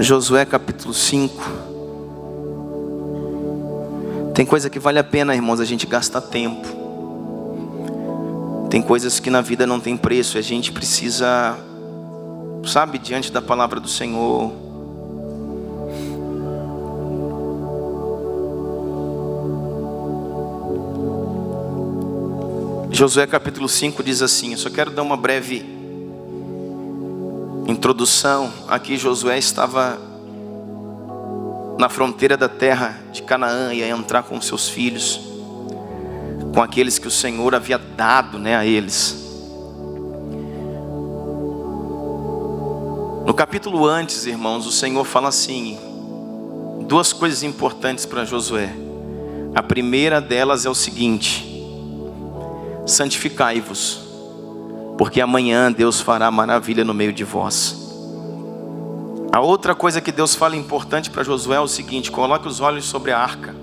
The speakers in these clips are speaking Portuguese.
Josué capítulo 5. Tem coisa que vale a pena, irmãos, a gente gastar tempo. Tem coisas que na vida não tem preço, e a gente precisa, sabe, diante da palavra do Senhor. Josué capítulo 5 diz assim, eu só quero dar uma breve introdução. Aqui Josué estava na fronteira da terra de Canaã, ia entrar com seus filhos, com aqueles que o Senhor havia dado, a eles. No capítulo antes, irmãos, o Senhor fala assim, duas coisas importantes para Josué. A primeira delas é o seguinte: santificai-vos, porque amanhã Deus fará maravilha no meio de vós. A outra coisa que Deus fala importante para Josué é o seguinte: coloque os olhos sobre a arca,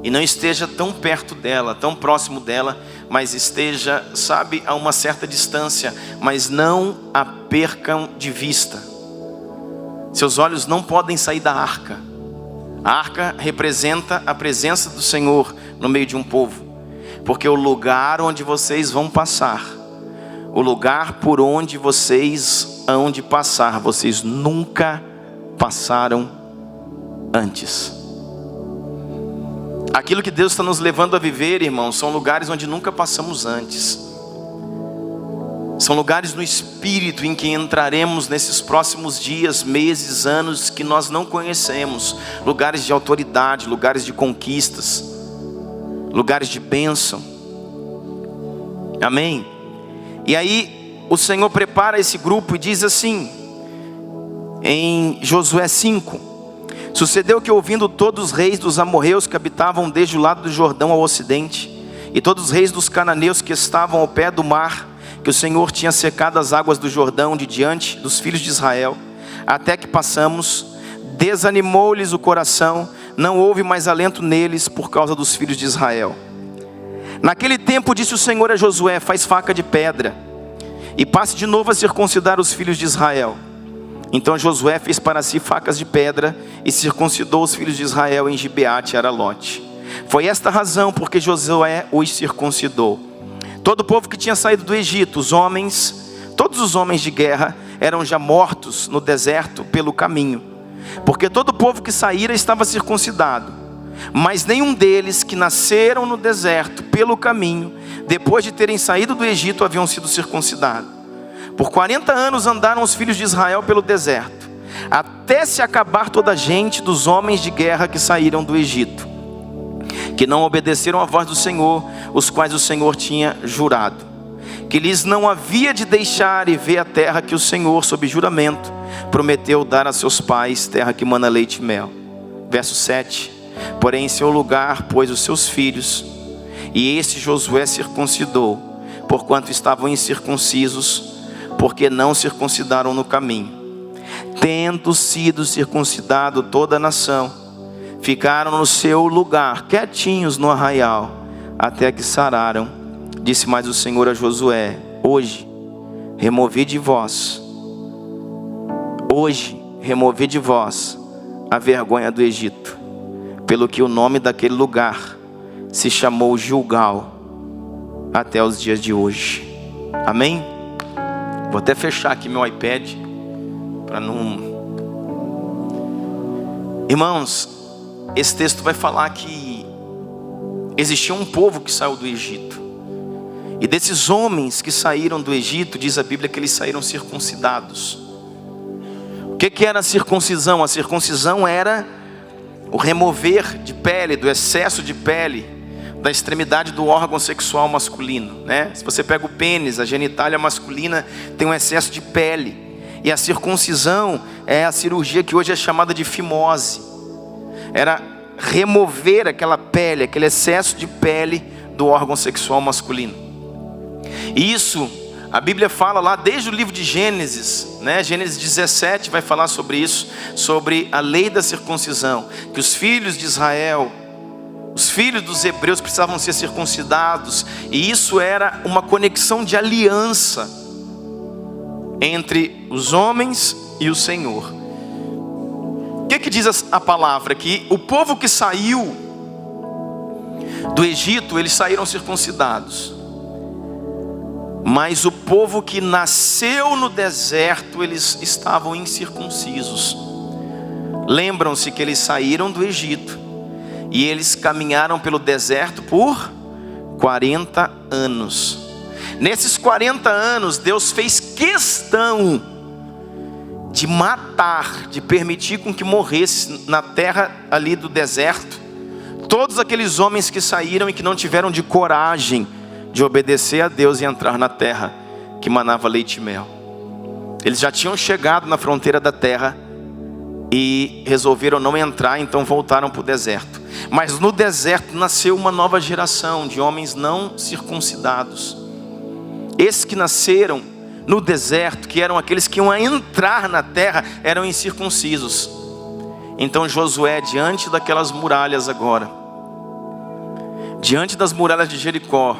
e não esteja tão perto dela, tão próximo dela, mas esteja, sabe, a uma certa distância, mas não a percam de vista. Seus olhos não podem sair da arca. A arca representa a presença do Senhor no meio de um povo, porque o lugar onde vocês vão passar, o lugar por onde vocês hão de passar, vocês nunca passaram antes. Aquilo que Deus está nos levando a viver, irmãos, são lugares onde nunca passamos antes. São lugares no Espírito em que entraremos nesses próximos dias, meses, anos que nós não conhecemos. Lugares de autoridade, lugares de conquistas, lugares de bênção. Amém? E aí o Senhor prepara esse grupo e diz assim, em Josué 5: sucedeu que, ouvindo todos os reis dos amorreus que habitavam desde o lado do Jordão ao ocidente, e todos os reis dos cananeus que estavam ao pé do mar, que o Senhor tinha secado as águas do Jordão de diante dos filhos de Israel, até que passamos, desanimou-lhes o coração, não houve mais alento neles por causa dos filhos de Israel. Naquele tempo disse o Senhor a Josué: faz faca de pedra, e passe de novo a circuncidar os filhos de Israel. Então Josué fez para si facas de pedra, e circuncidou os filhos de Israel em Gibeate e Aralote. Foi esta a razão porque Josué os circuncidou. Todo o povo que tinha saído do Egito, todos os homens de guerra, eram já mortos no deserto pelo caminho, porque todo o povo que saíra estava circuncidado. Mas nenhum deles que nasceram no deserto pelo caminho, depois de terem saído do Egito, haviam sido circuncidados. Por 40 anos andaram os filhos de Israel pelo deserto, até se acabar toda a gente dos homens de guerra que saíram do Egito, que não obedeceram à voz do Senhor, os quais o Senhor tinha jurado, que lhes não havia de deixar e ver a terra que o Senhor, sob juramento, prometeu dar a seus pais, terra que mana leite e mel. Verso 7: porém em seu lugar pôs os seus filhos, e esse Josué circuncidou, porquanto estavam incircuncisos, porque não circuncidaram no caminho. Tendo sido circuncidado toda a nação, ficaram no seu lugar, quietinhos no arraial, até que sararam. Disse mais o Senhor a Josué: hoje removi de vós a vergonha do Egito, pelo que o nome daquele lugar se chamou Gilgal até os dias de hoje. Amém? Vou até fechar aqui meu iPad para não... Irmãos, esse texto vai falar que existia um povo que saiu do Egito, e desses homens que saíram do Egito, diz a Bíblia que eles saíram circuncidados. O que era a circuncisão? A circuncisão era o remover de pele, do excesso de pele, da extremidade do órgão sexual masculino, Se você pega o pênis, a genitália masculina tem um excesso de pele, e a circuncisão é a cirurgia que hoje é chamada de fimose. Era remover aquela pele, aquele excesso de pele do órgão sexual masculino. E isso, a Bíblia fala lá desde o livro de Gênesis, Gênesis 17 vai falar sobre isso, sobre a lei da circuncisão, que os filhos de Israel, os filhos dos hebreus precisavam ser circuncidados, e isso era uma conexão de aliança entre os homens e o Senhor. que diz a palavra? Que o povo que saiu do Egito, eles saíram circuncidados. Mas o povo que nasceu no deserto, eles estavam incircuncisos. Lembram-se que eles saíram do Egito e eles caminharam pelo deserto por 40 anos. Nesses 40 anos, Deus fez questão de matar, de permitir com que morresse na terra ali do deserto todos aqueles homens que saíram e que não tiveram de coragem de obedecer a Deus e entrar na terra que manava leite e mel. Eles já tinham chegado na fronteira da terra e resolveram não entrar, então voltaram para o deserto. Mas no deserto nasceu uma nova geração de homens não circuncidados. Esses que nasceram no deserto, que eram aqueles que iam entrar na terra, eram incircuncisos. Então Josué, diante daquelas muralhas agora, diante das muralhas de Jericó,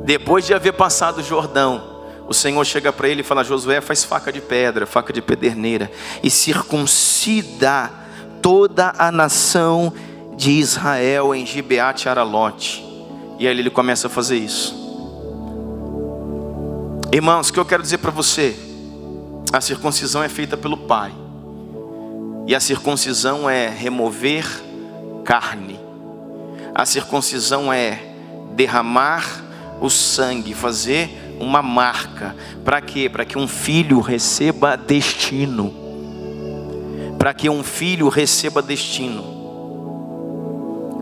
depois de haver passado o Jordão, o Senhor chega para ele e fala: Josué, faz faca de pedra, faca de pederneira, e circuncida toda a nação de Israel em Gibeate Aralote. E aí ele começa a fazer isso. Irmãos, o que eu quero dizer para você: a circuncisão é feita pelo Pai. E a circuncisão é remover carne. A circuncisão é derramar o sangue, fazer uma marca. Para quê? Para que um filho receba destino. Para que um filho receba destino.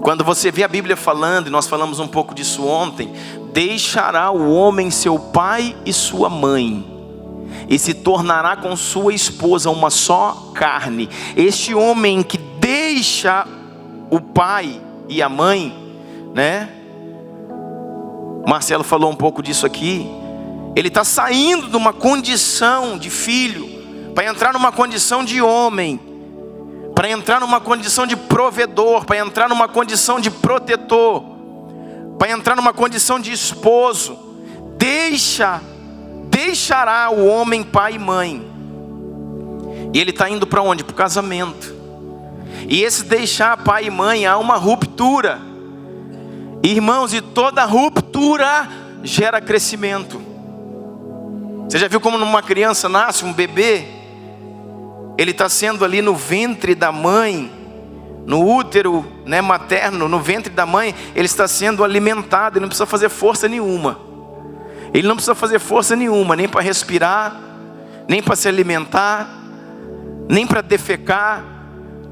Quando você vê a Bíblia falando, e nós falamos um pouco disso ontem: deixará o homem seu pai e sua mãe, e se tornará com sua esposa uma só carne. Este homem que deixa o pai e a mãe, né? Marcelo falou um pouco disso aqui. Ele está saindo de uma condição de filho para entrar numa condição de homem, para entrar numa condição de provedor, para entrar numa condição de protetor, para entrar numa condição de esposo. Deixará o homem pai e mãe. E ele está indo para onde? Para o casamento. E esse deixar pai e mãe, há uma ruptura. Irmãos, e toda ruptura gera crescimento. Você já viu como numa criança nasce um bebê? Ele está sendo ali no ventre da mãe, no útero, né, materno, no ventre da mãe, ele está sendo alimentado. Ele não precisa fazer força nenhuma. Ele não precisa fazer força nenhuma, nem para respirar, nem para se alimentar, nem para defecar.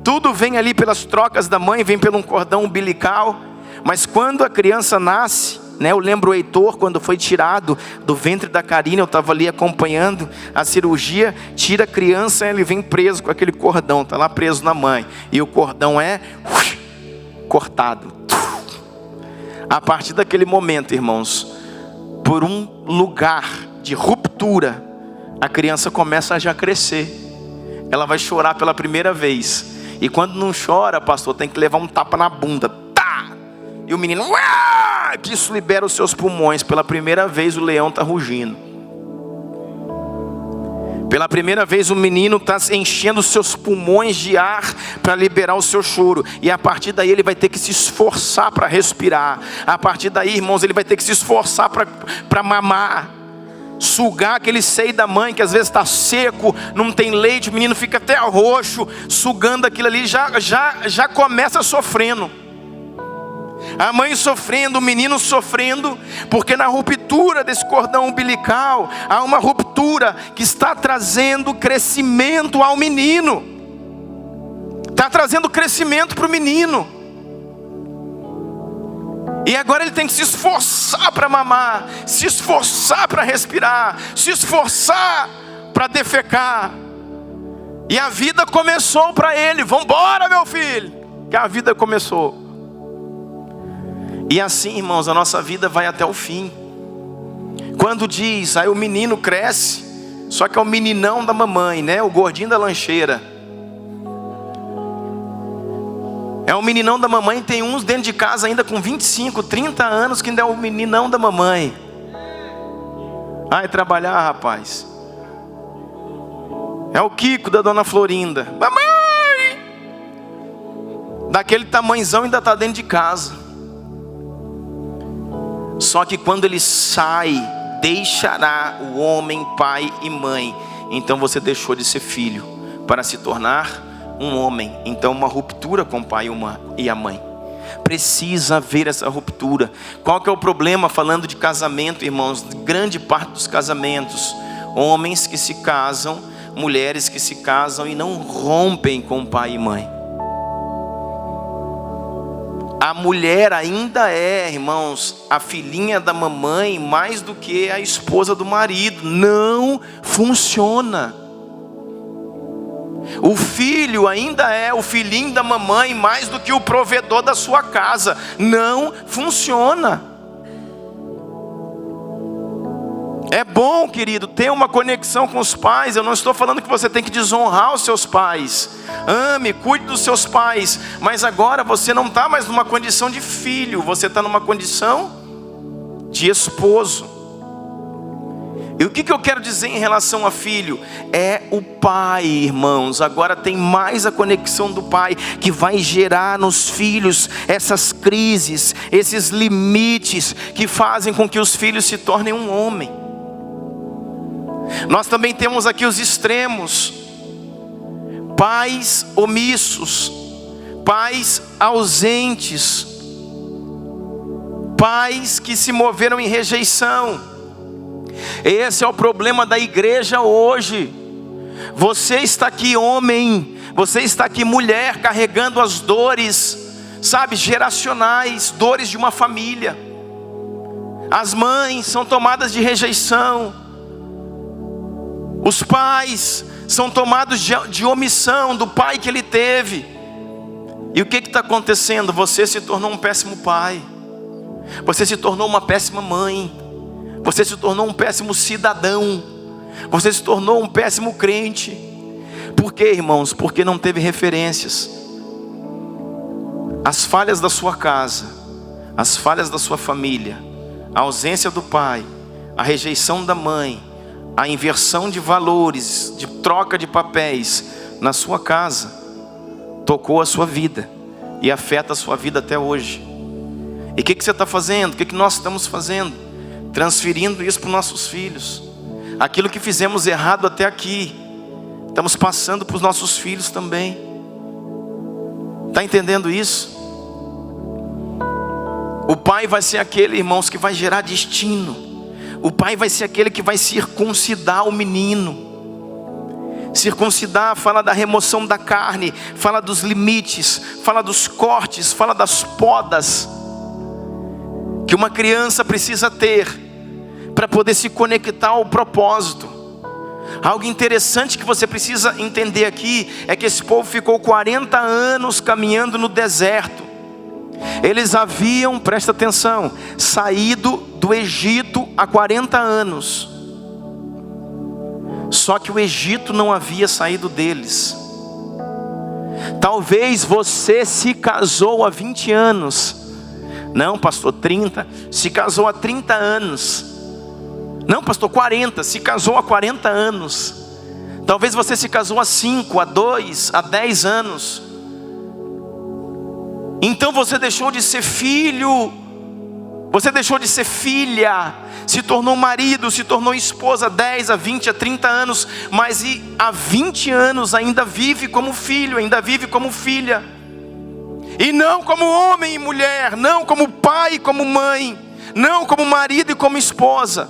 Tudo vem ali pelas trocas da mãe, vem pelo um cordão umbilical. Mas quando a criança nasce, né, eu lembro o Heitor, quando foi tirado do ventre da Karina, eu estava ali acompanhando a cirurgia, tira a criança, ele vem preso com aquele cordão, está lá preso na mãe, e o cordão é cortado. A partir daquele momento, irmãos, por um lugar de ruptura, a criança começa a já crescer. Ela vai chorar pela primeira vez, e quando não chora, pastor, tem que levar um tapa na bunda, tá! E o menino, que isso libera os seus pulmões. Pela primeira vez o leão está rugindo. Pela primeira vez o menino está enchendo os seus pulmões de ar para liberar o seu choro. E a partir daí ele vai ter que se esforçar para respirar. A partir daí, irmãos, ele vai ter que se esforçar para mamar. Sugar aquele seio da mãe que às vezes está seco, não tem leite, o menino fica até roxo, sugando aquilo ali, já começa sofrendo. A mãe sofrendo, o menino sofrendo, porque na ruptura desse cordão umbilical, há uma ruptura que está trazendo crescimento ao menino. Está trazendo crescimento para o menino. E agora ele tem que se esforçar para mamar, se esforçar para respirar, se esforçar para defecar. E a vida começou para ele. Vambora, meu filho, que a vida começou. E assim, irmãos, a nossa vida vai até o fim. Quando diz, aí o menino cresce, só que é o meninão da mamãe, né? O gordinho da lancheira. É o meninão da mamãe. Tem uns dentro de casa ainda com 25, 30 anos que ainda é o meninão da mamãe. Ai, trabalhar, rapaz. É o Kiko da dona Florinda. Mamãe, daquele tamanhozão ainda está dentro de casa. Só que quando ele sai, deixará o homem pai e mãe. Então você deixou de ser filho para se tornar um homem. Então uma ruptura com o pai e a mãe. Precisa haver essa ruptura. Qual que é o problema falando de casamento, irmãos? Grande parte dos casamentos, homens que se casam, mulheres que se casam e não rompem com pai e mãe. A mulher ainda é, irmãos, a filhinha da mamãe mais do que a esposa do marido. Não funciona. O filho ainda é o filhinho da mamãe mais do que o provedor da sua casa. Não funciona. É bom, querido, ter uma conexão com os pais. Eu não estou falando que você tem que desonrar os seus pais. Ame, cuide dos seus pais. Mas agora você não está mais numa condição de filho. Você está numa condição de esposo. E o que eu quero dizer em relação a filho? É o pai, irmãos. Agora tem mais a conexão do pai, que vai gerar nos filhos essas crises, esses limites que fazem com que os filhos se tornem um homem. Nós também temos aqui os extremos: pais omissos, pais ausentes, pais que se moveram em rejeição. Esse é o problema da igreja hoje. Você está aqui, homem, você está aqui, mulher, carregando as dores, sabe, geracionais, dores de uma família. As mães são tomadas de rejeição, os pais são tomados de omissão do pai que ele teve. E o que está acontecendo? Você se tornou um péssimo pai, você se tornou uma péssima mãe, você se tornou um péssimo cidadão, você se tornou um péssimo crente. Por quê, irmãos? Porque não teve referências. As falhas da sua casa, as falhas da sua família, a ausência do pai, a rejeição da mãe, a inversão de valores, de troca de papéis na sua casa, tocou a sua vida e afeta a sua vida até hoje. E o que você está fazendo? O que nós estamos fazendo? Transferindo isso para os nossos filhos. Aquilo que fizemos errado até aqui, estamos passando para os nossos filhos também. Está entendendo isso? O pai vai ser aquele, irmãos, que vai gerar destino. O pai vai ser aquele que vai circuncidar o menino. Circuncidar fala da remoção da carne, fala dos limites, fala dos cortes, fala das podas que uma criança precisa ter para poder se conectar ao propósito. Algo interessante que você precisa entender aqui é que esse povo ficou 40 anos caminhando no deserto. Eles haviam, presta atenção, saído do Egito há 40 anos. Só que o Egito não havia saído deles. Talvez você se casou há 20 anos. Não, pastor, 30. Se casou há 30 anos. Não, pastor, 40. Se casou há 40 anos. Talvez você se casou há 5, há 2, há 10 anos. Então você deixou de ser filho, você deixou de ser filha, se tornou marido, se tornou esposa há 10, há 20, há 30 anos, mas há 20 anos ainda vive como filho, ainda vive como filha. E não como homem e mulher, não como pai e como mãe, não como marido e como esposa.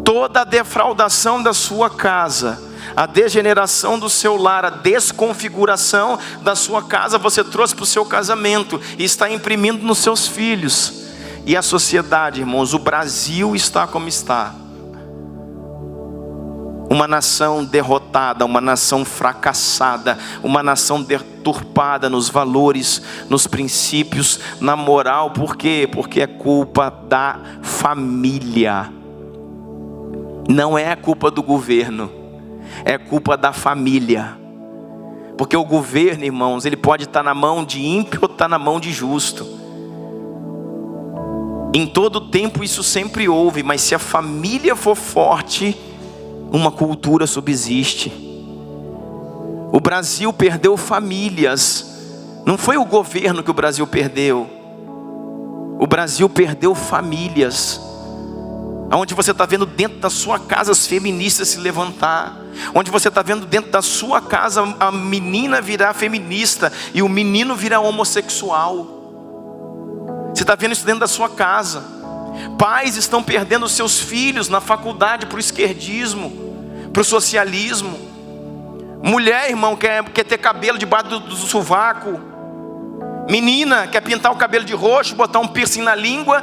Toda a defraudação da sua casa, a degeneração do seu lar, a desconfiguração da sua casa, você trouxe para o seu casamento e está imprimindo nos seus filhos. E a sociedade, irmãos, o Brasil está como está. Uma nação derrotada, uma nação fracassada, uma nação deturpada nos valores, nos princípios, na moral. Por quê? Porque é culpa da família. Não é a culpa do governo, é culpa da família. Porque o governo, irmãos, ele pode estar na mão de ímpio ou estar na mão de justo. Em todo tempo isso sempre houve, mas se a família for forte, uma cultura subsiste. O Brasil perdeu famílias Não foi o governo que o Brasil perdeu. O Brasil perdeu famílias. Onde você está vendo dentro da sua casa as feministas se levantar. Onde você está vendo dentro da sua casa a menina virar feminista e o menino virar homossexual. Você está vendo isso dentro da sua casa. Pais estão perdendo seus filhos na faculdade para o esquerdismo, para o socialismo. Mulher, irmão, quer ter cabelo debaixo do sovaco. Menina quer pintar o cabelo de roxo, botar um piercing na língua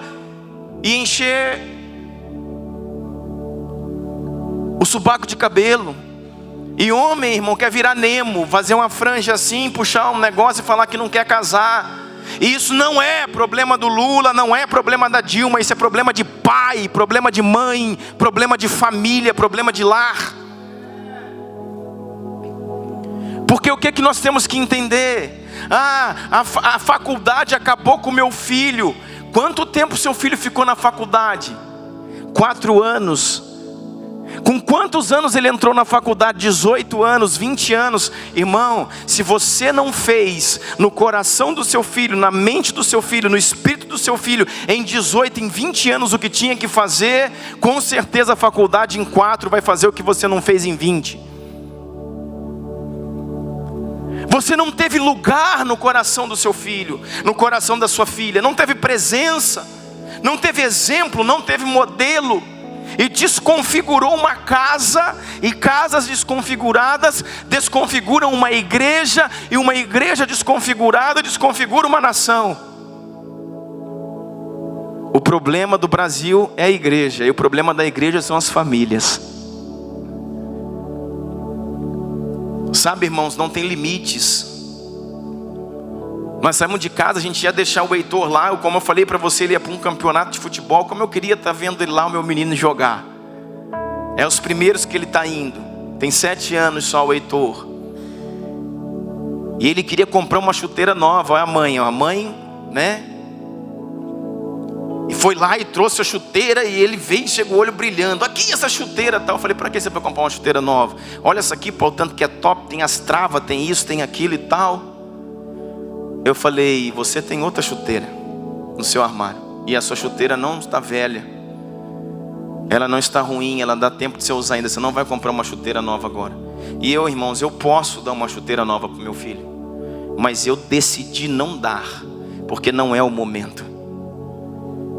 e encher o sovaco de cabelo. E homem, irmão, quer virar Nemo, fazer uma franja assim, puxar um negócio e falar que não quer casar. E isso não é problema do Lula, não é problema da Dilma, isso é problema de pai, problema de mãe, problema de família, problema de lar. Porque o que é que nós temos que entender? A faculdade acabou com o meu filho. Quanto tempo seu filho ficou na faculdade? 4 anos. Com quantos anos ele entrou na faculdade? 18 anos, 20 anos. Irmão, se você não fez no coração do seu filho, na mente do seu filho, no espírito do seu filho, em 18, em 20 anos o que tinha que fazer, com certeza a faculdade em 4 vai fazer o que você não fez em 20. Você não teve lugar no coração do seu filho, no coração da sua filha, não teve presença, não teve exemplo, não teve modelo, e desconfigurou uma casa, e casas desconfiguradas desconfiguram uma igreja, e uma igreja desconfigurada desconfigura uma nação. O problema do Brasil é a igreja, e o problema da igreja são as famílias. Sabe, irmãos, não tem limites. Nós saímos de casa, a gente ia deixar o Heitor lá. Como eu falei para você, ele ia para um campeonato de futebol. Como eu queria estar vendo ele lá, o meu menino jogar. É os primeiros que ele está indo. Tem 7 anos só o Heitor. E ele queria comprar uma chuteira nova. Olha a mãe, né? E foi lá e trouxe a chuteira, e ele veio e chegou o olho brilhando. Aqui essa chuteira tal. Eu falei, para que você vai comprar uma chuteira nova? Olha essa aqui, pô, o tanto que é top, tem as travas, tem isso, tem aquilo e tal. Eu falei, você tem outra chuteira no seu armário. E a sua chuteira não está velha. Ela não está ruim, ela dá tempo de você usar ainda. Você não vai comprar uma chuteira nova agora. E eu, irmãos, eu posso dar uma chuteira nova para o meu filho. Mas eu decidi não dar, porque não é o momento.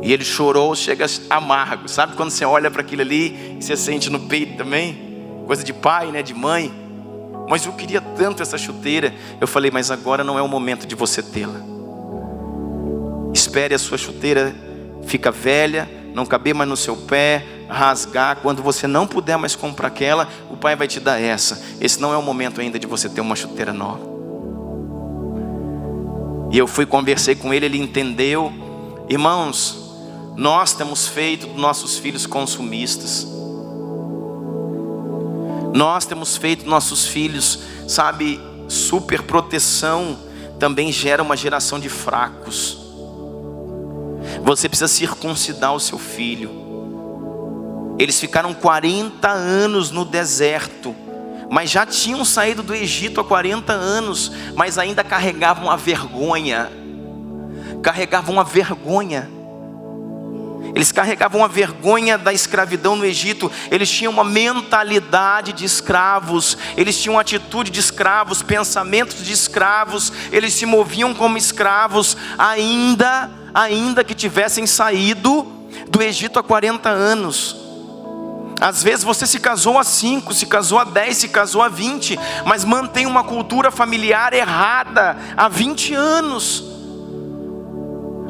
E ele chorou, chega amargo. Sabe quando você olha para aquilo ali e você sente no peito também? Coisa de pai, né, de mãe. Mas eu queria tanto essa chuteira. Eu falei, mas agora não é o momento de você tê-la. Espere a sua chuteira ficar velha, não caber mais no seu pé, rasgar. Quando você não puder mais comprar aquela, o pai vai te dar essa. Esse não é o momento ainda de você ter uma chuteira nova. E eu conversei com ele, ele entendeu. Irmãos, nós temos feito dos nossos filhos consumistas. Nós temos feito nossos filhos, sabe, super proteção também gera uma geração de fracos. Você precisa circuncidar o seu filho. Eles ficaram 40 anos no deserto, mas já tinham saído do Egito há 40 anos, mas ainda carregavam a vergonha. Carregavam a vergonha. Eles carregavam a vergonha da escravidão no Egito. Eles tinham uma mentalidade de escravos. Eles tinham atitude de escravos, pensamentos de escravos. Eles se moviam como escravos, ainda que tivessem saído do Egito há 40 anos. Às vezes você se casou há 5, se casou há 10, se casou há 20, mas mantém uma cultura familiar errada há 20 anos.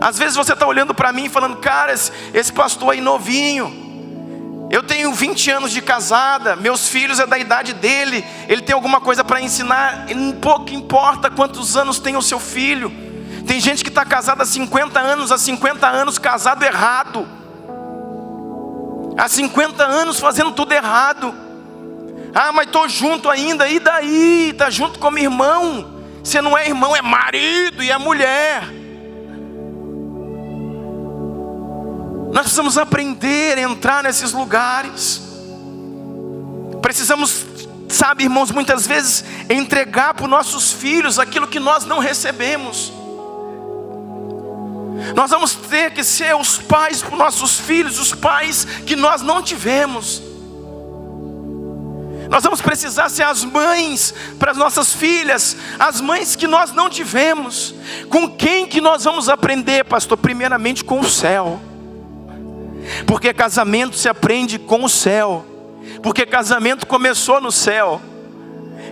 Às vezes você está olhando para mim e falando, cara, esse pastor aí novinho, eu tenho 20 anos de casada, meus filhos é da idade dele, ele tem alguma coisa para ensinar. Pouco importa quantos anos tem o seu filho. Tem gente que está casada há 50 anos casado errado, há 50 anos fazendo tudo errado. Mas estou junto ainda, e daí? Está junto como irmão. Você não é irmão, é marido e é mulher. Nós precisamos aprender a entrar nesses lugares. Precisamos Sabe, irmãos, muitas vezes entregar para os nossos filhos aquilo que nós não recebemos. Nós vamos ter que ser os pais para os nossos filhos, os pais que nós não tivemos. Nós vamos precisar ser as mães para as nossas filhas, as mães que nós não tivemos. Com quem que nós vamos aprender, pastor? Primeiramente com o céu. Porque casamento se aprende com o céu. Porque casamento começou no céu.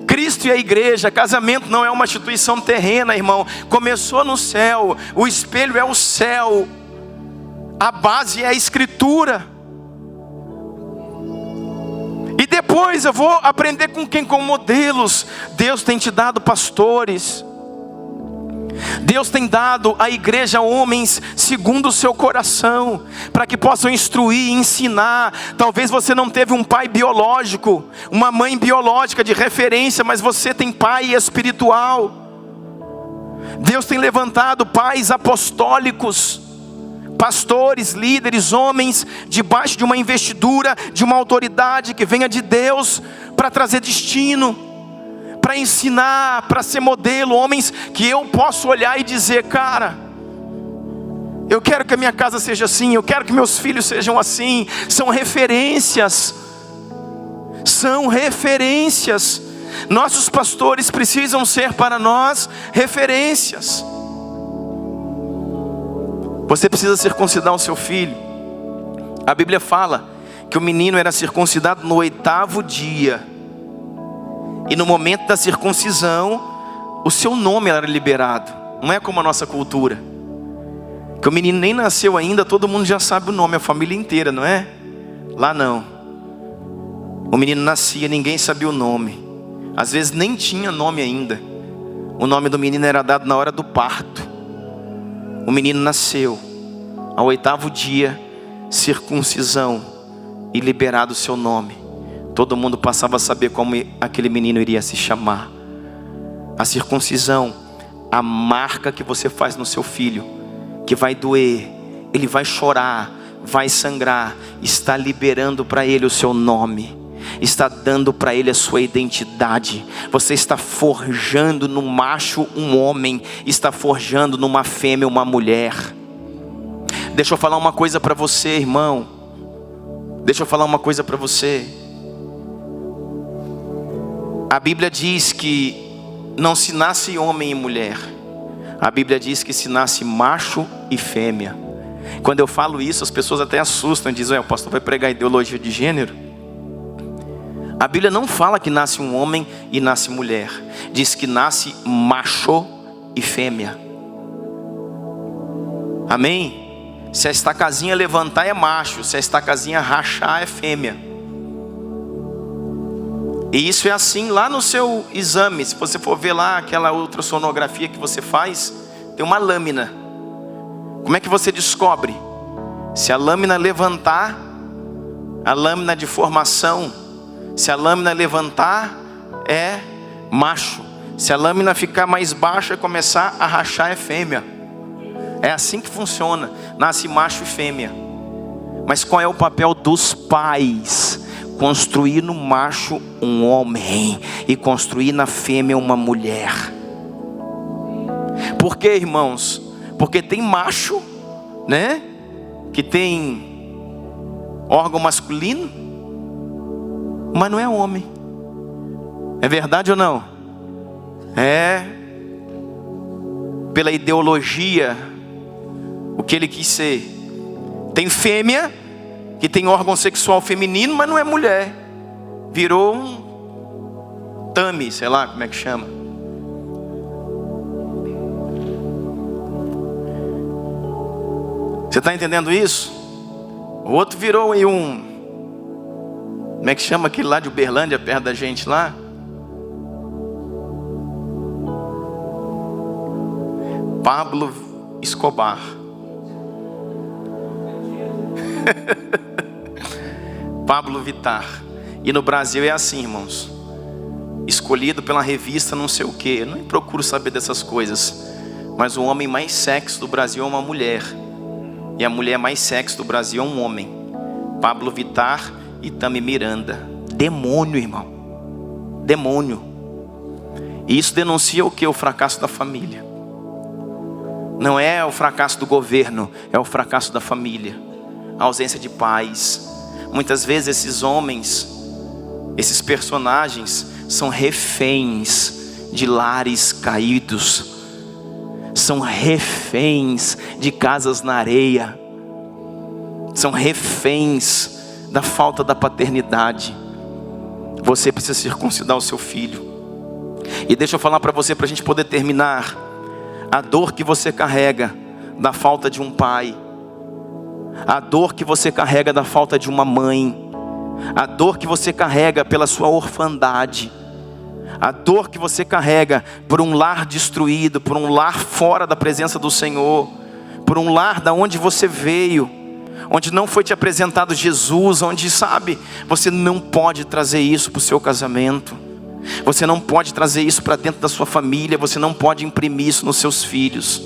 Cristo e a igreja, casamento não é uma instituição terrena, irmão. Começou no céu. O espelho é o céu. A base é a escritura. E depois eu vou aprender com quem? Com modelos. Deus tem te dado pastores. Deus tem dado à igreja homens segundo o seu coração, para que possam instruir e ensinar. Talvez você não teve um pai biológico, uma mãe biológica de referência, mas você tem pai espiritual. Deus tem levantado pais apostólicos, pastores, líderes, homens debaixo de uma investidura, de uma autoridade que venha de Deus, para trazer destino, para ensinar, para ser modelo, homens que eu posso olhar e dizer: cara, eu quero que a minha casa seja assim, eu quero que meus filhos sejam assim. São referências, são referências. Nossos pastores precisam ser para nós referências. Você precisa circuncidar o seu filho. A Bíblia fala que o menino era circuncidado no 8º dia. E no momento da circuncisão, o seu nome era liberado. Não é como a nossa cultura, que o menino nem nasceu ainda, todo mundo já sabe o nome, a família inteira, não é? Lá não. O menino nascia, ninguém sabia o nome. Às vezes nem tinha nome ainda. O nome do menino era dado na hora do parto. O menino nasceu, ao 8º dia, circuncisão, e liberado o seu nome. Todo mundo passava a saber como aquele menino iria se chamar. A circuncisão, a marca que você faz no seu filho, que vai doer, ele vai chorar, vai sangrar, está liberando para ele o seu nome, está dando para ele a sua identidade. Você está forjando no macho um homem, está forjando numa fêmea uma mulher. Deixa eu falar uma coisa para você, irmão. Deixa eu falar uma coisa para você. A Bíblia diz que não se nasce homem e mulher. A Bíblia diz que se nasce macho e fêmea. Quando eu falo isso, as pessoas até assustam e dizem: o pastor vai pregar ideologia de gênero? A Bíblia não fala que nasce um homem e nasce mulher. Diz que nasce macho e fêmea. Amém? Se a estacazinha levantar é macho, se a estacazinha rachar é fêmea. E isso é assim lá no seu exame. Se você for ver lá aquela ultrassonografia que você faz, tem uma lâmina. Como é que você descobre? Se a lâmina levantar, a lâmina de formação, se a lâmina levantar, é macho. Se a lâmina ficar mais baixa e começar a rachar, é fêmea. É assim que funciona. Nasce macho e fêmea. Mas qual é o papel dos pais? Construir no macho um homem e construir na fêmea uma mulher. Por quê, irmãos? Porque tem macho, né? Que tem órgão masculino, mas não é homem. É verdade ou não? É. Pela ideologia, o que ele quis ser. Tem fêmea que tem órgão sexual feminino, mas não é mulher. Virou um tame, sei lá como é que chama. Você está entendendo isso? O outro virou aí um... Como é que chama aquele lá de Uberlândia, perto da gente lá? Pablo Escobar. Pablo Vittar. E no Brasil é assim, irmãos. Escolhido pela revista não sei o quê. Eu nem procuro saber dessas coisas. Mas o homem mais sexy do Brasil é uma mulher. E a mulher mais sexy do Brasil é um homem. Pablo Vittar e Tami Miranda. Demônio, irmão. demônio. E isso denuncia o que? O fracasso da família. Não é o fracasso do governo, é o fracasso da família. A ausência de paz. Muitas vezes esses homens, esses personagens, são reféns de lares caídos. São reféns de casas na areia. São reféns da falta da paternidade. Você precisa circuncidar o seu filho. E deixa eu falar para você, para a gente poder terminar. A dor que você carrega da falta de um pai, a dor que você carrega da falta de uma mãe, a dor que você carrega pela sua orfandade, a dor que você carrega por um lar destruído, por um lar fora da presença do Senhor, por um lar da onde você veio, onde não foi te apresentado Jesus, onde, sabe, você não pode trazer isso para o seu casamento. Você não pode trazer isso para dentro da sua família. Você não pode imprimir isso nos seus filhos.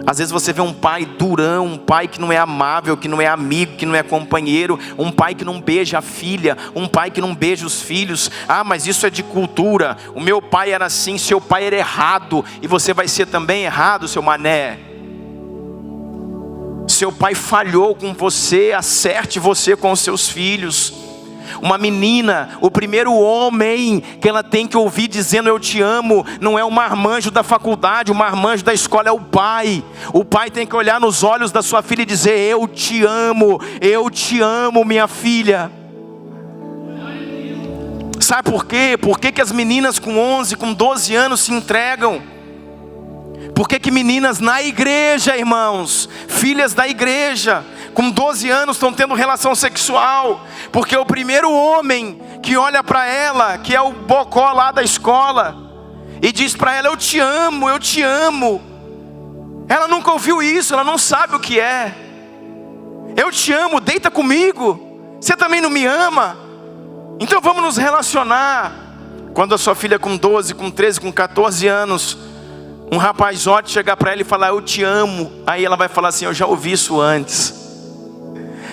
Às vezes você vê um pai durão, um pai que não é amável, que não é amigo, que não é companheiro, um pai que não beija a filha, um pai que não beija os filhos. Ah, mas isso é de cultura. O meu pai era assim, seu pai era errado, e você vai ser também errado, seu mané. Seu pai falhou com você, acerte você com os seus filhos. Uma menina, o primeiro homem que ela tem que ouvir dizendo eu te amo, não é o marmanjo da faculdade, o marmanjo da escola é o pai. O pai tem que olhar nos olhos da sua filha e dizer eu te amo, minha filha. Sabe por quê? Por que que as meninas com 11, com 12 anos se entregam? Por que que meninas na igreja, irmãos, filhas da igreja, com 12 anos estão tendo relação sexual? Porque o primeiro homem que olha para ela, que é o bocó lá da escola, e diz para ela, eu te amo, ela nunca ouviu isso, ela não sabe o que é. Eu te amo, deita comigo. Você também não me ama? Então vamos nos relacionar. Quando a sua filha com 12, com 13, com 14 anos, um rapazote chegar para ela e falar eu te amo, aí ela vai falar assim, eu já ouvi isso antes.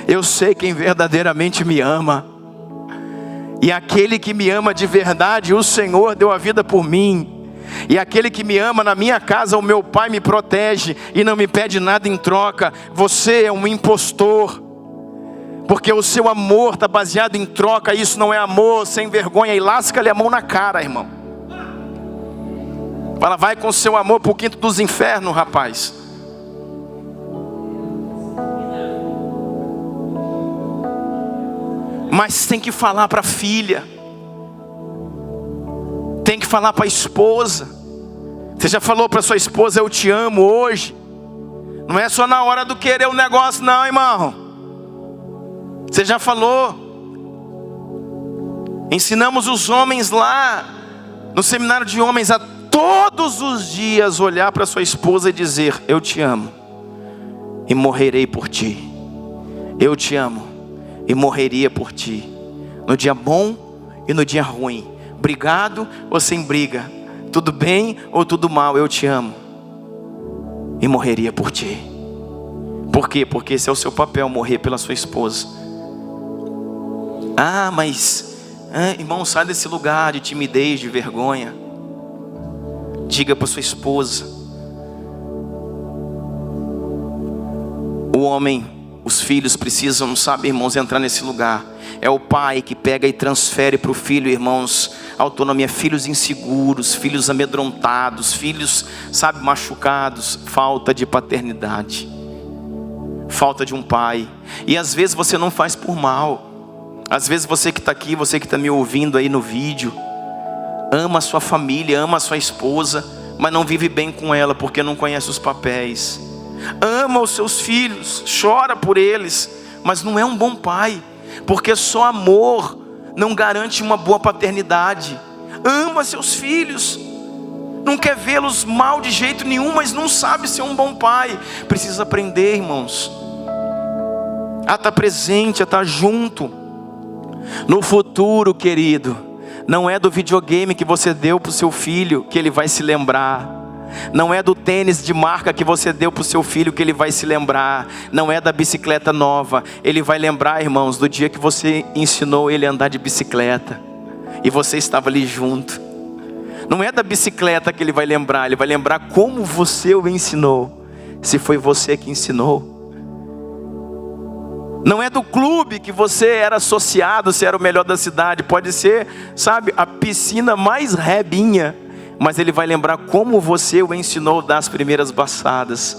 Eu sei quem verdadeiramente me ama. E aquele que me ama de verdade, o Senhor deu a vida por mim. E aquele que me ama na minha casa, o meu pai me protege e não me pede nada em troca. Você é um impostor. Porque o seu amor está baseado em troca. Isso não é amor, sem vergonha. E lasca-lhe a mão na cara, irmão. Fala, vai com o seu amor para o quinto dos infernos, rapaz. Mas tem que falar para a filha. Tem que falar para a esposa. Você já falou para sua esposa, eu te amo hoje? Não é só na hora do querer o negócio não, irmão. Você já falou. Ensinamos os homens lá, no seminário de homens, a todos os dias olhar para sua esposa e dizer, eu te amo e morrerei por ti. Eu te amo e morreria por ti. No dia bom e no dia ruim. Brigado ou sem briga. Tudo bem ou tudo mal, eu te amo e morreria por ti. Por quê? Porque esse é o seu papel, morrer pela sua esposa. Ah, mas irmão, sai desse lugar de timidez, de vergonha. Diga para sua esposa. O homem, os filhos precisam, sabe, irmãos, entrar nesse lugar. É o pai que pega e transfere para o filho, irmãos, autonomia. Filhos inseguros, filhos amedrontados, filhos, sabe, machucados. Falta de paternidade. Falta de um pai. E às vezes você não faz por mal. Às vezes você que está aqui, você que está me ouvindo aí no vídeo, ama a sua família, ama a sua esposa, mas não vive bem com ela porque não conhece os papéis. Ama os seus filhos, chora por eles, mas não é um bom pai, porque só amor não garante uma boa paternidade. Ama seus filhos, não quer vê-los mal de jeito nenhum, mas não sabe ser um bom pai. Precisa aprender, irmãos, a estar presente, a estar junto. No futuro, querido, não é do videogame que você deu para o seu filho que ele vai se lembrar. Não é do tênis de marca que você deu para o seu filho que ele vai se lembrar. Não é da bicicleta nova. Ele vai lembrar, irmãos, do dia que você ensinou ele a andar de bicicleta. e você estava ali junto. Não é da bicicleta que ele vai lembrar, ele vai lembrar como você o ensinou, se foi você que ensinou. Não é do clube que você era associado, se era o melhor da cidade. Pode ser, sabe, a piscina mais rebinha, mas ele vai lembrar como você o ensinou a dar as primeiras braçadas.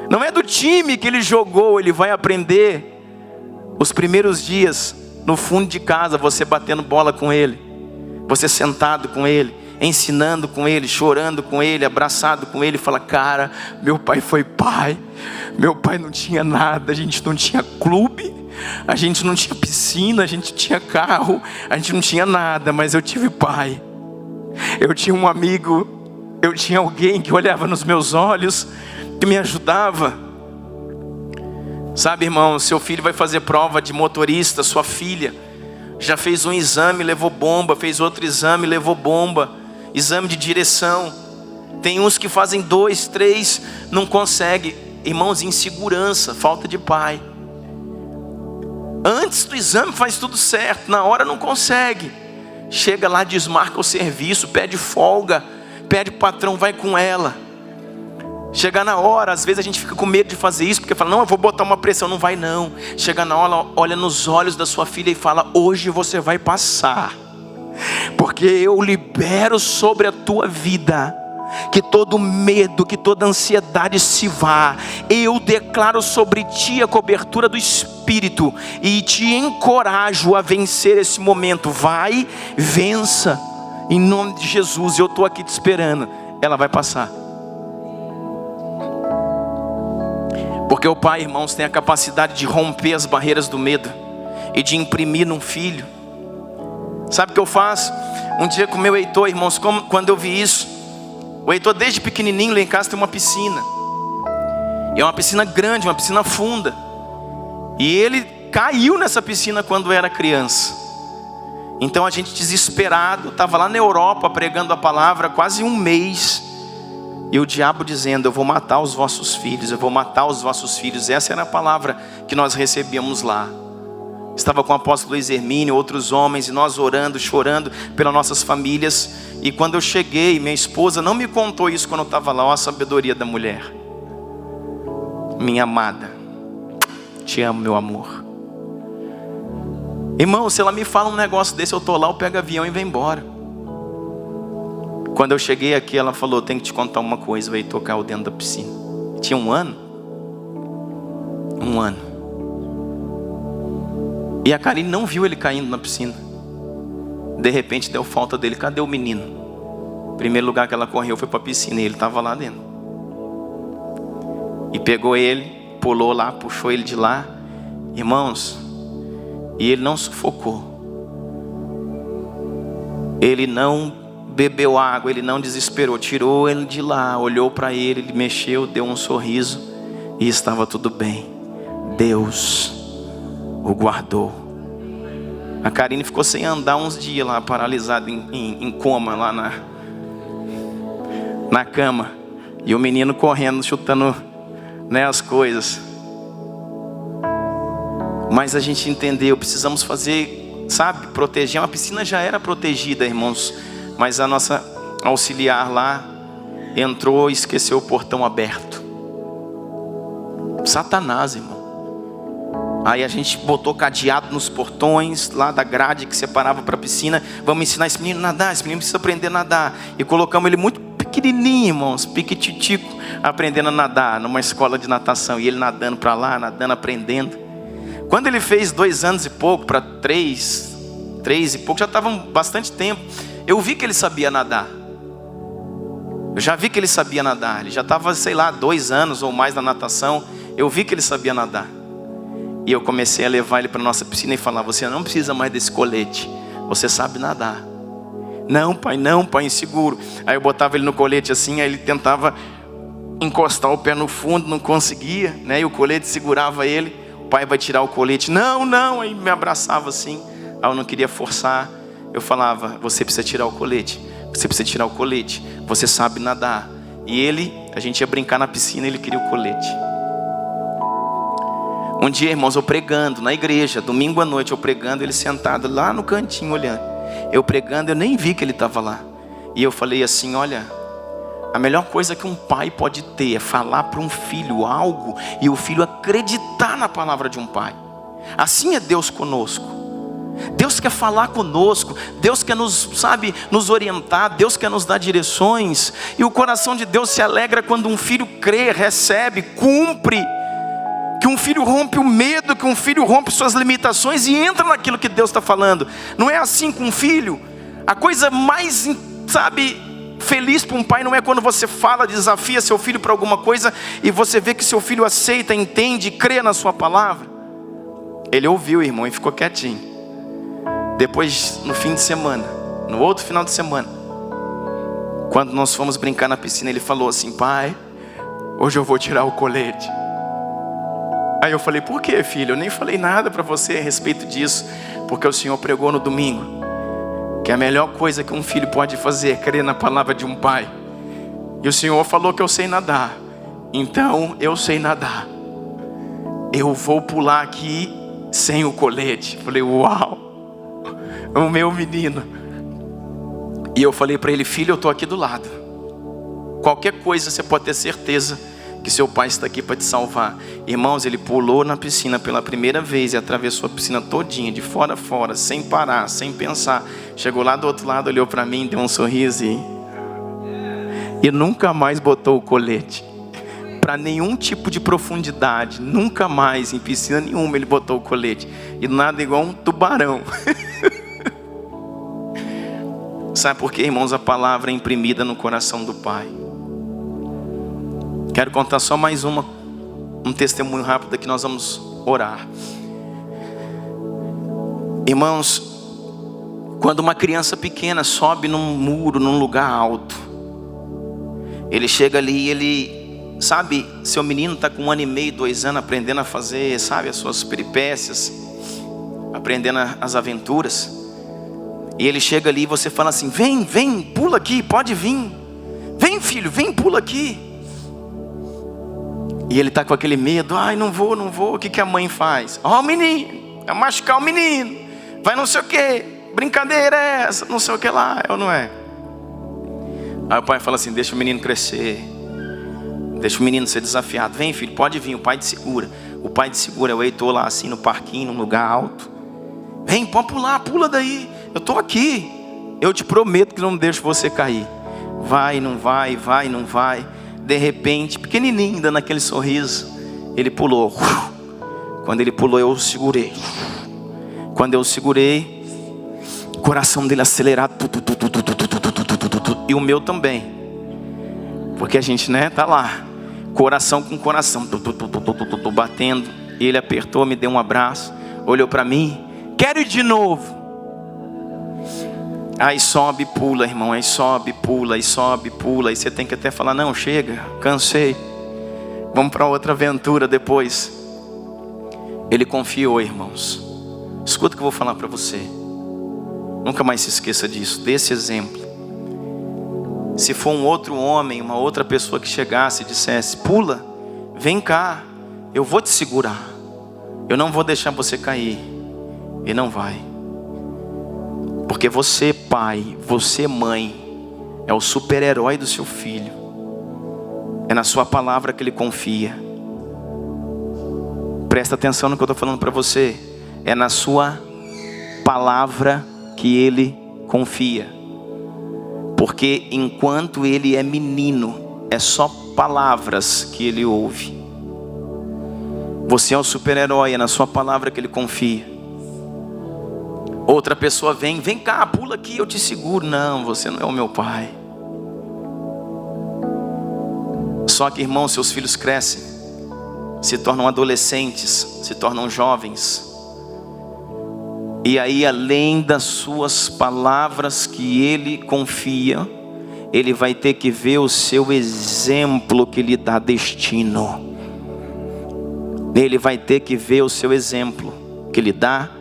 Não é do time que ele jogou, ele vai aprender os primeiros dias no fundo de casa, você batendo bola com ele, você sentado com ele, ensinando com ele, chorando com ele, abraçado com ele. Fala: cara, meu pai foi pai, meu pai não tinha nada, a gente não tinha clube, a gente não tinha piscina, a gente tinha carro, a gente não tinha nada, mas eu tive pai. Eu tinha um amigo, eu tinha alguém que olhava nos meus olhos, que me ajudava. Sabe, irmão, seu filho vai fazer prova de motorista, sua filha já fez um exame, levou bomba, fez outro exame, levou bomba, exame de direção. Tem uns que fazem 2, 3, não consegue. Irmãos, insegurança, falta de pai. Antes do exame faz tudo certo, na hora não consegue. Chega lá, desmarca o serviço, pede folga, pede o patrão, vai com ela. Chega na hora, às vezes a gente fica com medo de fazer isso, porque fala: não, eu vou botar uma pressão. Não vai não. Chega na hora, olha nos olhos da sua filha e fala: hoje você vai passar, porque eu libero sobre a tua vida que todo medo, que toda ansiedade se vá. Eu declaro sobre ti a cobertura do Espírito e te encorajo a vencer esse momento. Vai, vença, em nome de Jesus. Eu estou aqui te esperando. Ela vai passar. Porque o pai, irmãos, tem a capacidade de romper as barreiras do medo e de imprimir num filho. Sabe o que eu faço? Um dia com o meu Heitor, irmãos, quando eu vi isso, o Heitor desde pequenininho lá em casa tem uma piscina. E é uma piscina grande, uma piscina funda. E ele caiu nessa piscina quando era criança. Então a gente desesperado, estava lá na Europa pregando a palavra quase um mês. E o diabo dizendo: eu vou matar os vossos filhos, eu vou matar os vossos filhos. Essa era a palavra que nós recebíamos lá. Estava com o apóstolo Luiz Hermínio, outros homens, e nós orando, chorando pelas nossas famílias. E quando eu cheguei, minha esposa não me contou isso quando eu estava lá. Olha a sabedoria da mulher. Minha amada, te amo, meu amor. Irmão, se ela me fala um negócio desse, eu estou lá, eu pego avião e venho embora. Quando eu cheguei aqui, ela falou: tenho que te contar uma coisa. Veio tocar dentro da piscina. Tinha um ano. E a Karine não viu ele caindo na piscina. De repente deu falta dele. Cadê o menino? O primeiro lugar que ela correu foi para a piscina, e ele estava lá dentro. E pegou ele, pulou lá, puxou ele de lá. Irmãos, e ele não sufocou. Ele não bebeu água, ele não desesperou. Tirou ele de lá, olhou para ele, ele mexeu, deu um sorriso e estava tudo bem. Deus o guardou. A Karine ficou sem andar uns dias lá, paralisada em coma lá na cama. E o menino correndo, chutando, né, as coisas. Mas a gente entendeu, precisamos fazer, sabe, proteger. Uma piscina já era protegida, irmãos, mas a nossa auxiliar lá entrou e esqueceu o portão aberto. Satanás, irmão. Aí a gente botou cadeado nos portões lá da grade que separava para a piscina. Vamos ensinar esse menino a nadar, esse menino precisa aprender a nadar. E colocamos ele muito pequenininho, irmãos, piquititico, aprendendo a nadar numa escola de natação. E ele nadando para lá, nadando, aprendendo. Quando ele fez 2 anos e pouco para 3 e pouco, já estava bastante tempo. Eu vi que ele sabia nadar. Eu já vi que ele sabia nadar. Ele já estava, 2 anos ou mais na natação. Eu vi que ele sabia nadar. E eu comecei a levar ele para a nossa piscina e falar: você não precisa mais desse colete, você sabe nadar. Não, pai, inseguro. Aí eu botava ele no colete assim, aí ele tentava encostar o pé no fundo, não conseguia, né? E o colete segurava ele. O pai vai tirar o colete. Não, aí me abraçava assim. Aí eu não queria forçar. Eu falava: você precisa tirar o colete, você precisa tirar o colete, você sabe nadar. E a gente ia brincar na piscina, ele queria o colete. Um dia, irmãos, eu pregando na igreja, domingo à noite eu pregando, ele sentado lá no cantinho olhando. Eu pregando, eu nem vi que ele estava lá. E eu falei assim, olha, a melhor coisa que um pai pode ter é falar para um filho algo e o filho acreditar na palavra de um pai. Assim é Deus conosco. Deus quer falar conosco, Deus quer nos orientar, Deus quer nos dar direções. E o coração de Deus se alegra quando um filho crê, recebe, cumpre. Que um filho rompe o medo, que um filho rompe suas limitações e entra naquilo que Deus está falando. Não é assim com um filho. A coisa mais, feliz para um pai não é quando você fala, desafia seu filho para alguma coisa e você vê que seu filho aceita, entende, crê na sua palavra. Ele ouviu, irmão, e ficou quietinho. Depois, no fim de semana, no outro final de semana, quando nós fomos brincar na piscina, ele falou assim, pai, hoje eu vou tirar o colete. Aí eu falei, por que, filho? Eu nem falei nada para você a respeito disso, porque o Senhor pregou no domingo que a melhor coisa que um filho pode fazer é crer na palavra de um pai. E o Senhor falou que eu sei nadar, então eu sei nadar. Eu vou pular aqui sem o colete. Falei, uau, o meu menino. E eu falei para ele, filho, eu estou aqui do lado. Qualquer coisa você pode ter certeza que seu pai está aqui para te salvar. Irmãos, ele pulou na piscina pela primeira vez e atravessou a piscina todinha, de fora a fora, sem parar, sem pensar. Chegou lá do outro lado, olhou para mim, deu um sorriso e nunca mais botou o colete. Para nenhum tipo de profundidade, nunca mais, em piscina nenhuma ele botou o colete. E nada igual um tubarão. Sabe por quê, irmãos? A palavra é imprimida no coração do Pai. Quero contar só mais um testemunho rápido que nós vamos orar. Irmãos, quando uma criança pequena sobe num muro, num lugar alto, ele chega ali e seu menino está com 1 ano e meio, 2 anos, aprendendo a fazer, as suas peripécias, aprendendo as aventuras. E ele chega ali e você fala assim, vem, pula aqui, pode vir. Vem, filho, vem, pula aqui. E ele está com aquele medo, não vou. O que a mãe faz? O menino, vai machucar o menino, vai não sei o que, brincadeira é essa, não sei o que lá, é ou não é? Aí o pai fala assim, deixa o menino crescer, deixa o menino ser desafiado. Vem, filho, pode vir, o pai te segura. O pai te segura, o Heitor lá assim no parquinho, num lugar alto. Vem, pode pular, pula daí, eu estou aqui. Eu te prometo que não deixo você cair. Vai, não vai. De repente, pequenininho, dando aquele sorriso, ele pulou. Quando ele pulou, eu o segurei. Quando eu o segurei, o coração dele acelerado. E o meu também. Porque a gente, tá lá. Coração com coração. Batendo. E ele apertou, me deu um abraço. Olhou para mim. Quero ir de novo. Aí sobe, pula, irmão, aí sobe, pula. Aí você tem que até falar, não, chega, cansei, vamos para outra aventura depois. Ele confiou, irmãos. Escuta o que eu vou falar para você. Nunca mais se esqueça disso, desse exemplo. Se for um outro homem, uma outra pessoa que chegasse e dissesse, pula, vem cá, eu vou te segurar, eu não vou deixar você cair. E não vai. Porque você, pai, você, mãe, é o super-herói do seu filho. É na sua palavra que ele confia. Presta atenção no que eu estou falando para você. É na sua palavra que ele confia. Porque enquanto ele é menino, é só palavras que ele ouve. Você é o super-herói, é na sua palavra que ele confia. Outra pessoa vem cá, pula aqui, eu te seguro. Não, você não é o meu pai. Só que, irmão, seus filhos crescem, se tornam adolescentes, se tornam jovens. E aí, além das suas palavras que ele confia, ele vai ter que ver o seu exemplo que lhe dá destino. Ele vai ter que ver o seu exemplo que lhe dá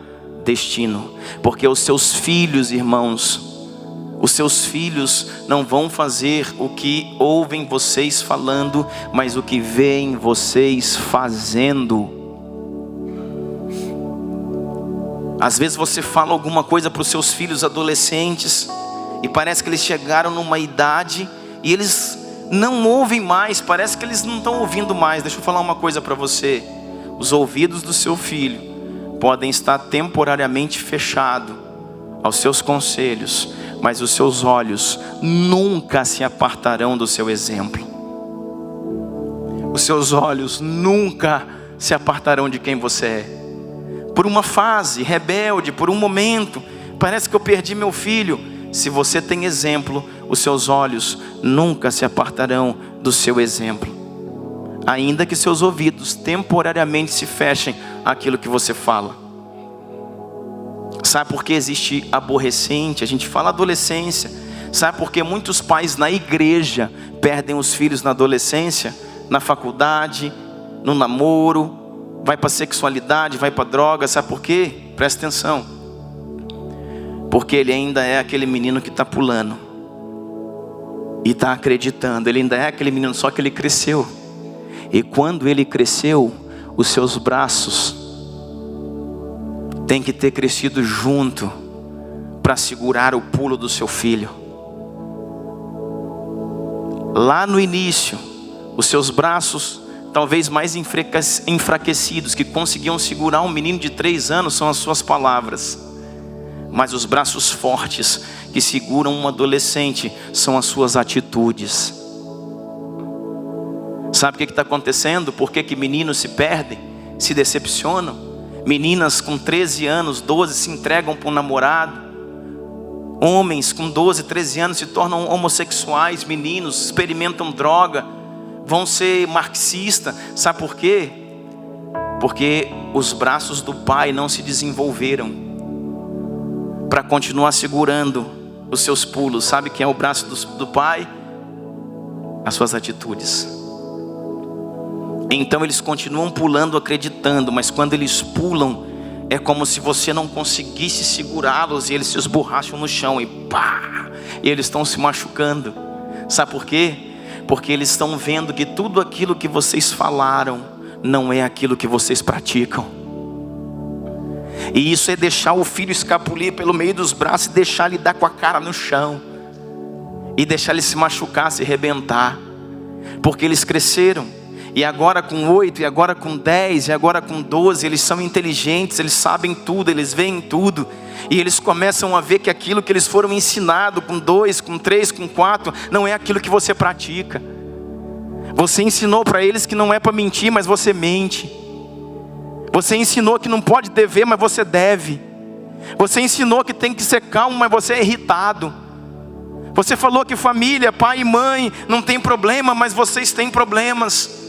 destino. Porque os seus filhos, irmãos, os seus filhos não vão fazer o que ouvem vocês falando, mas o que veem vocês fazendo. Às vezes você fala alguma coisa para os seus filhos adolescentes e parece que eles chegaram numa idade e eles não ouvem mais, parece que eles não estão ouvindo mais. Deixa eu falar uma coisa para você: os ouvidos do seu filho podem estar temporariamente fechados aos seus conselhos, mas os seus olhos nunca se apartarão do seu exemplo. Os seus olhos nunca se apartarão de quem você é. Por uma fase rebelde, por um momento, parece que eu perdi meu filho. Se você tem exemplo, os seus olhos nunca se apartarão do seu exemplo, ainda que seus ouvidos temporariamente se fechem àquilo que você fala. Sabe por que existe aborrecente? A gente fala adolescência. Sabe por que muitos pais na igreja perdem os filhos na adolescência? Na faculdade, no namoro, vai para a sexualidade, vai para a droga. Sabe por quê? Presta atenção. Porque ele ainda é aquele menino que está pulando e está acreditando. Ele ainda é aquele menino, só que ele cresceu. E quando ele cresceu, os seus braços têm que ter crescido junto para segurar o pulo do seu filho. Lá no início, os seus braços talvez mais enfraquecidos, que conseguiam segurar um menino de 3 anos, são as suas palavras. Mas os braços fortes que seguram um adolescente são as suas atitudes. Sabe o que está acontecendo? Por que meninos se perdem, se decepcionam? Meninas com 13 anos, 12 se entregam para um namorado. Homens com 12, 13 anos se tornam homossexuais. Meninos experimentam droga, vão ser marxistas. Sabe por quê? Porque os braços do pai não se desenvolveram para continuar segurando os seus pulos. Sabe quem é o braço do pai? As suas atitudes. Então eles continuam pulando, acreditando, mas quando eles pulam, é como se você não conseguisse segurá-los e eles se esborracham no chão e pá! E eles estão se machucando. Sabe por quê? Porque eles estão vendo que tudo aquilo que vocês falaram não é aquilo que vocês praticam. E isso é deixar o filho escapulir pelo meio dos braços e deixar ele dar com a cara no chão. E deixar ele se machucar, se arrebentar. Porque eles cresceram. E agora com 8, e agora com 10, e agora com 12, eles são inteligentes, eles sabem tudo, eles veem tudo. E eles começam a ver que aquilo que eles foram ensinados com 2, com 3, com 4, não é aquilo que você pratica. Você ensinou para eles que não é para mentir, mas você mente. Você ensinou que não pode dever, mas você deve. Você ensinou que tem que ser calmo, mas você é irritado. Você falou que família, pai e mãe não tem problema, mas vocês têm problemas.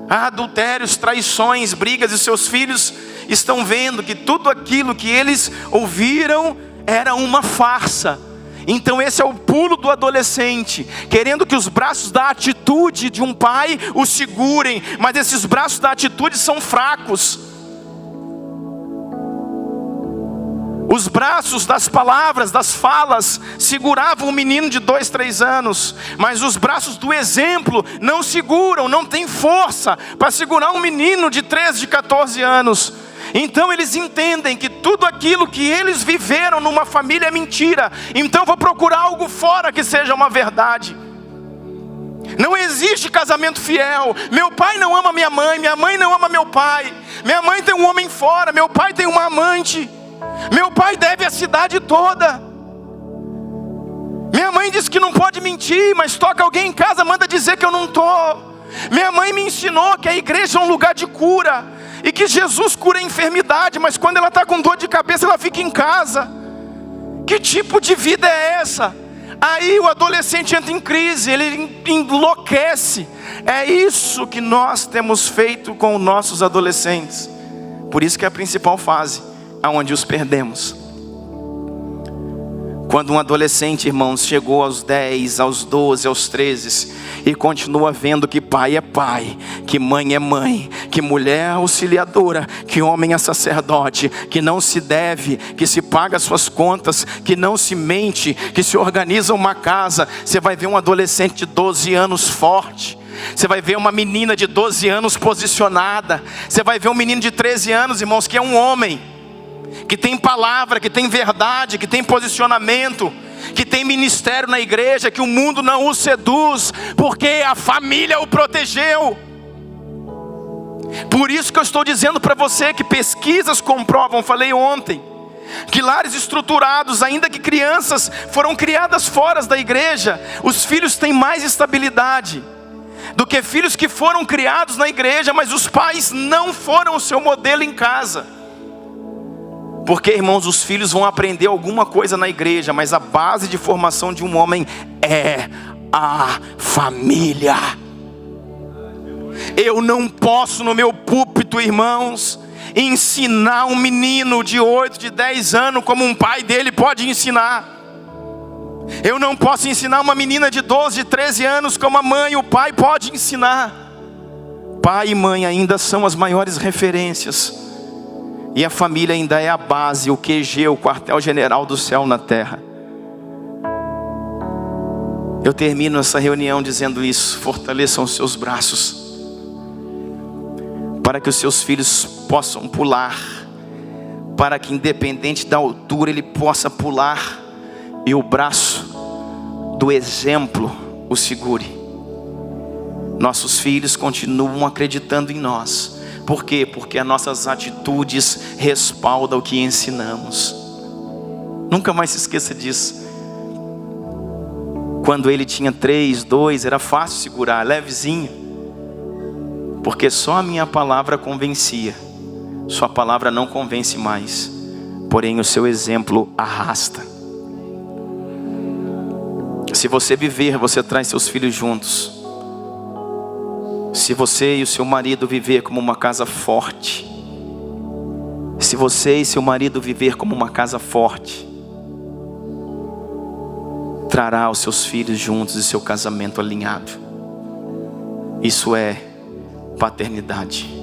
Adultérios, traições, brigas, e seus filhos estão vendo que tudo aquilo que eles ouviram era uma farsa. Então esse é o pulo do adolescente, querendo que os braços da atitude de um pai o segurem, mas esses braços da atitude são fracos. Os braços das palavras, das falas, seguravam um menino de 2, 3 anos. Mas os braços do exemplo não seguram, não tem força para segurar um menino de 13, de 14 anos. Então eles entendem que tudo aquilo que eles viveram numa família é mentira. Então vou procurar algo fora que seja uma verdade. Não existe casamento fiel. Meu pai não ama minha mãe não ama meu pai. Minha mãe tem um homem fora, meu pai tem uma amante. Meu pai deve a cidade toda. Minha mãe diz que não pode mentir, mas toca alguém em casa, manda dizer que eu não estou. Minha mãe me ensinou que a igreja é um lugar de cura, e que Jesus cura a enfermidade, mas quando ela está com dor de cabeça, ela fica em casa. Que tipo de vida é essa? Aí o adolescente entra em crise, ele enlouquece. É isso que nós temos feito com os nossos adolescentes. Por isso que é a principal fase, aonde os perdemos. Quando um adolescente, irmãos, chegou aos 10, aos 12, aos 13 e continua vendo que pai é pai, que mãe é mãe, que mulher é auxiliadora, que homem é sacerdote, que não se deve, que se paga suas contas, que não se mente, que se organiza uma casa, você vai ver um adolescente de 12 anos forte. Você vai ver uma menina de 12 anos posicionada. Você vai ver um menino de 13 anos, irmãos, que é um homem, que tem palavra, que tem verdade, que tem posicionamento, que tem ministério na igreja, que o mundo não o seduz, porque a família o protegeu. Por isso que eu estou dizendo para você que pesquisas comprovam, falei ontem, que lares estruturados, ainda que crianças foram criadas fora da igreja, os filhos têm mais estabilidade do que filhos que foram criados na igreja, mas os pais não foram o seu modelo em casa. Porque, irmãos, os filhos vão aprender alguma coisa na igreja, mas a base de formação de um homem é a família. Eu não posso no meu púlpito, irmãos, ensinar um menino de 8, de 10 anos como um pai dele pode ensinar. Eu não posso ensinar uma menina de 12, de 13 anos como a mãe e o pai pode ensinar. Pai e mãe ainda são as maiores referências. E a família ainda é a base, o QG, o quartel-general do céu na terra. Eu termino essa reunião dizendo isso: fortaleçam os seus braços, para que os seus filhos possam pular, para que independente da altura ele possa pular, e o braço do exemplo o segure. Nossos filhos continuam acreditando em nós. Por quê? Porque as nossas atitudes respaldam o que ensinamos. Nunca mais se esqueça disso. Quando ele tinha 3, 2, era fácil segurar, levezinho, porque só a minha palavra convencia. Sua palavra não convence mais, porém o seu exemplo arrasta. Se você viver, você traz seus filhos juntos. Se você e o seu marido viver como uma casa forte, se você e seu marido viver como uma casa forte, trará os seus filhos juntos e seu casamento alinhado. Isso é paternidade.